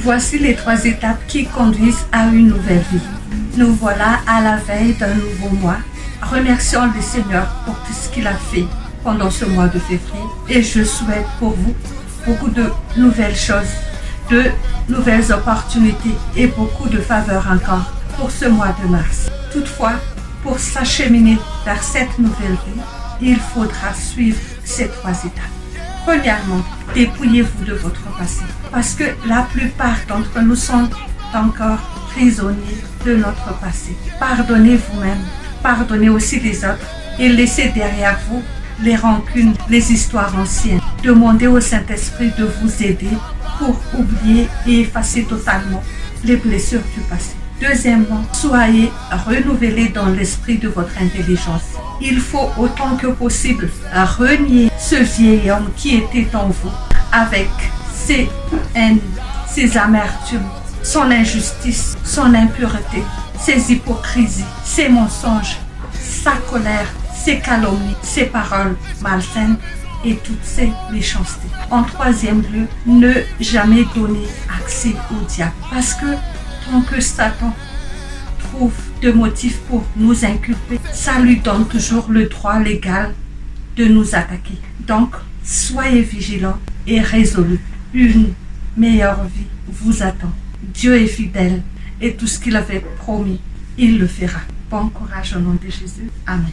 Voici les 3 étapes qui conduisent à une nouvelle vie. Nous voilà à la veille d'un nouveau mois. Remercions le Seigneur pour tout ce qu'il a fait pendant ce mois de février. Et je souhaite pour vous beaucoup de nouvelles choses, de nouvelles opportunités et beaucoup de faveurs encore pour ce mois de mars. Toutefois, pour s'acheminer vers cette nouvelle vie, il faudra suivre ces 3 étapes. Premièrement, dépouillez-vous de votre passé, parce que la plupart d'entre nous sont encore prisonniers de notre passé. Pardonnez vous-même, pardonnez aussi les autres et laissez derrière vous les rancunes, les histoires anciennes. Demandez au Saint-Esprit de vous aider pour oublier et effacer totalement les blessures du passé. Deuxièmement, soyez renouvelés dans l'esprit de votre intelligence. Il faut autant que possible renier ce vieil homme qui était en vous avec ses haines, ses amertumes, son injustice, son impureté, ses hypocrisies, ses mensonges, sa colère, ses calomnies, ses paroles malsaines et toutes ces méchancetés. En troisième lieu, ne jamais donner accès au diable, parce que tant que Satan trouve de motifs pour nous inculper, ça lui donne toujours le droit légal de nous attaquer. Donc, soyez vigilants et résolus. Une meilleure vie vous attend. Dieu est fidèle et tout ce qu'il avait promis, il le fera. Bon courage au nom de Jésus. Amen.